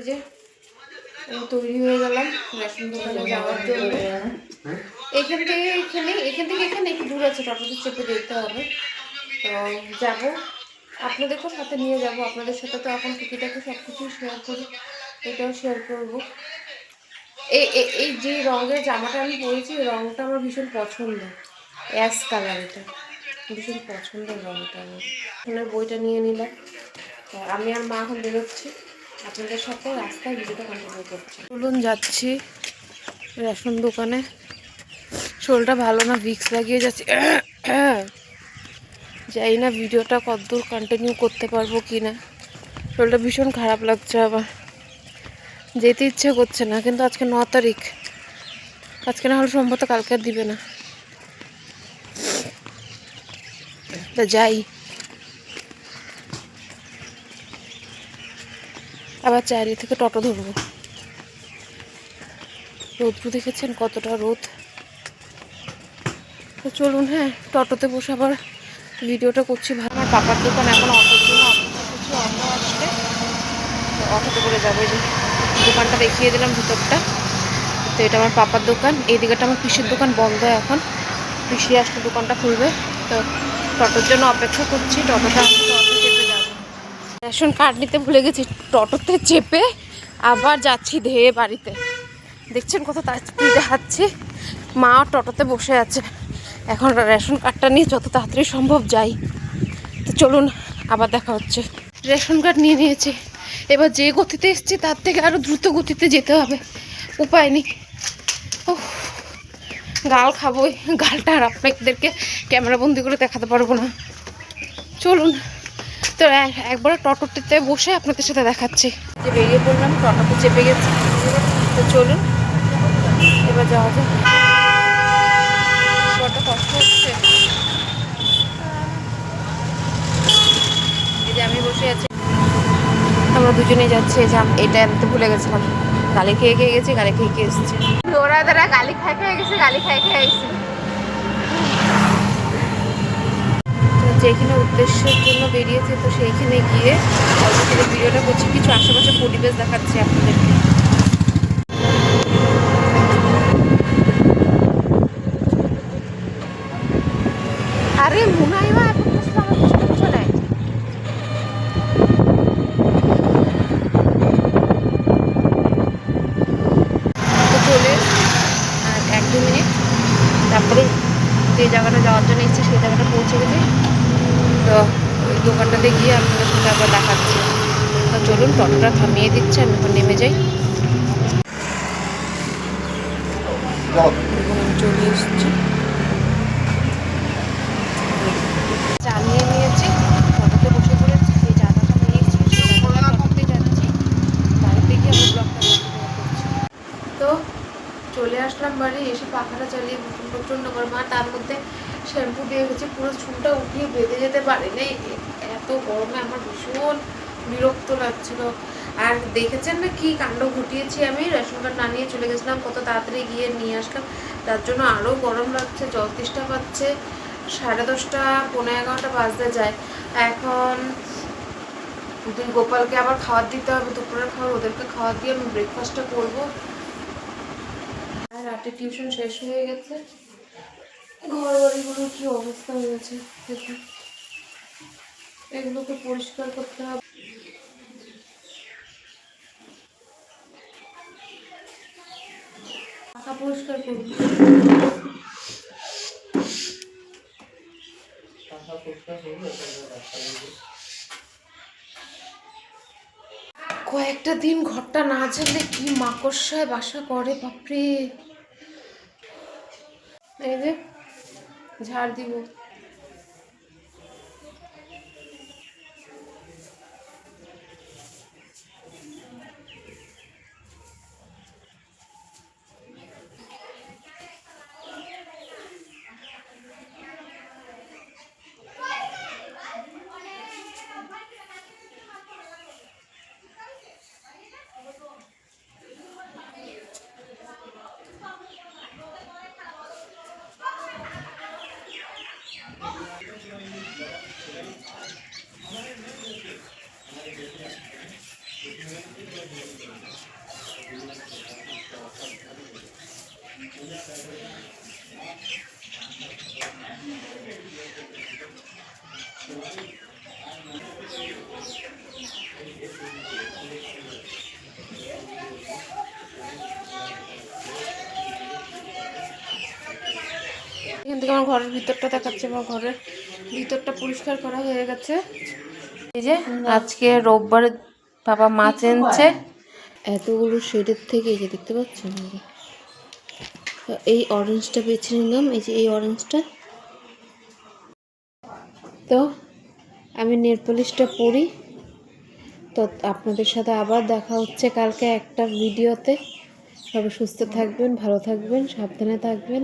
এই যে তৈরি হয়ে গেলাম রেশন দোকানে যাওয়ার জন্য। এখান থেকে এখানে একটু দূর আছে, টোটোতে চেপে যেতে হবে। তো যাবো, আপনাদেরকেও সাথে নিয়ে যাব। আপনাদের সাথে তো এখন টুকিটাকি সব কিছুই শেয়ার করি, এটাও শেয়ার করবো। এই যে রঙের জামাটা আমি পরেছি, রঙটা আমার ভীষণ পছন্দ, অ্যাশ কালার, এটা ভীষণ পছন্দের রঙটা আমার। ফোনের বইটা নিয়ে নিলাম। আমি আর মা এখন বেরোচ্ছি, আপনাদের সাথে রাস্তায় ভিডিওটা কন্টিনিউ করছি। চলুন যাচ্ছি রেশন দোকানে। শরীরটা ভালো না, ভিক্স লাগিয়ে যাচ্ছি। যাই না ভিডিওটা কতদূর কন্টিনিউ করতে পারবো কি না, শরীরটা ভীষণ খারাপ লাগছে। আবার যেতে ইচ্ছে করছে না, কিন্তু আজকে 9 তারিখ, আজকে না হলে সম্ভবত কালকে আর দিবে না। তা যাই, আবার চারি থেকে টোটো ধরবো। রোদ্রু দেখেছেন কতটা রোদ। তো চলুন, হ্যাঁ টোটোতে বসে আবার ভিডিওটা করছি। আমার পাপার দোকান, এখন অটোর জন্য অপেক্ষা করছি, অটো আসলে তো অটোতে করে যাবো। যে দোকানটা দেখিয়ে দিলাম ভিতরটা। তো এটা আমার পাপার দোকান, এই দিকটা আমার পিসির দোকান বন্ধ এখন, পিসি আসলে দোকানটা খুলবে। তো টোটোর জন্য অপেক্ষা করছি, টোটোটা আসলে অটো চেপে যাবো। রেশন কার্ড নিতে ভুলে গেছি, টোটোতে চেপে আবার যাচ্ছি ধেয়ে বাড়িতে। দেখছেন কত তার স্পিডে হাঁটছি। মা টোটোতে বসে আছে, এখন রেশন কার্ডটা নিয়ে যত তাড়াতাড়ি সম্ভব যাই। তো চলুন, আবার দেখা হচ্ছে। রেশন কার্ড নিয়ে নিয়েছি, এবার যে গতিতে এসছি তার থেকে আরও দ্রুত গতিতে যেতে হবে, উপায় নেই। ও গাল খাবোই, গালটা আর আপনাদেরকে ক্যামেরা বন্দি করে দেখাতে পারবো না। চলুন তো একবার টোটোতে বসে আপনাদের সাথে দেখাচ্ছি। যে বেরিয়ে পড়লাম, টোটোতে চেপে গেছি। তো চলুন এবার যাওয়া যাক। বড্ড কষ্ট হচ্ছে। এই যে আমি বসে আছি, আমরা দুজনেই যাচ্ছি। এই যে এটা আনতে ভুলে গেছিলাম, গালি খেয়ে গেছি, গালি খেয়ে এসেছি। ওরা তারা গালি খেয়ে গেছে, গালি খেয়ে গেছে। যেখানে উদ্দেশ্যের জন্য বেরিয়েছে, তো সেইখানে গিয়ে অল্প করে ভিডিওটা করছি, কিছু আশেপাশে পরিবেশ দেখাচ্ছি আপনাদেরকে। আরে মুনাইমা এখন আমার পিছনে তো চলে আর 1-2 মিনিট, তারপরে যে জায়গাটা যাওয়ার জন্য এসেছি সেই জায়গাটা পৌঁছে গেছে। তো ওই দোকানটাতে গিয়ে আপনাদের সাথে আবার দেখাচ্ছি। তো চলুন, টোটোটা থামিয়ে দিচ্ছে, আমি এখন নেমে যাই। চলে এসেছি, চা নিয়ে নিয়েছি, টোটোতে বসে পড়েছি। যে চাটা নিয়ে এসেছি সেই টোটোতে যাচ্ছি, বাড়িতে গিয়ে আমি ব্লগটা কন্টিনিউ করছি। তো চলে আসলাম বাড়ি, এসে পাখাটা চালিয়ে প্রচণ্ড গরম, আর তার মধ্যে শ্যাম্পু দিয়ে গেছি, পুরো চুলটা উঠিয়ে বেঁধে যেতে পারিনি, এত গরমে আমার ভীষণ বিরক্ত লাগছিল। আর দেখেছেন না কি কাণ্ড ঘটিয়েছি আমি, রেশন কার্ড না নিয়ে চলে গেছিলাম, কত তাড়াতাড়ি গিয়ে নিয়ে আসলাম, তার জন্য আরও গরম লাগছে, জল তেষ্টা পাচ্ছে। 10:30 11:30 বাজতে যায় এখন। দুই গোপালকে আবার খাবার দিতে হবে, দুপুরের খাবার ওদেরকে খাওয়া দিয়ে আমি ব্রেকফাস্টটা করবো। আর রাতে টিউশন শেষ হয়ে গেছে, ঘর বাড়িগুলোর কি অবস্থা হয়েছে দেখুন, এগুলোকে পরিষ্কার করতে হবে। পাখা পরিষ্কার করবো, কয়েকটা দিন ঘরটা না ঝাড়লে কি মাকড়সায় বাসা করে বাপরে। এই যে ঝাড় দিব, এখান থেকে আমার ঘরের ভিতরটা দেখাচ্ছে। আমার ঘরের ভিতরটা পরিষ্কার করা হয়ে গেছে। এই যে আজকে রোববারে বাবা মাছ এনেছে এতগুলো শেডের থেকে। এই যে দেখতে পাচ্ছেন, এই অরেঞ্জটা বেছে নিলাম। এই যে এই অরেঞ্জটা। তো আমি নেল পলিশটা পরি। তো আপনাদের সাথে আবার দেখা হচ্ছে কালকে একটা ভিডিওতে। সবাই সুস্থ থাকবেন, ভালো থাকবেন, সাবধানে থাকবেন।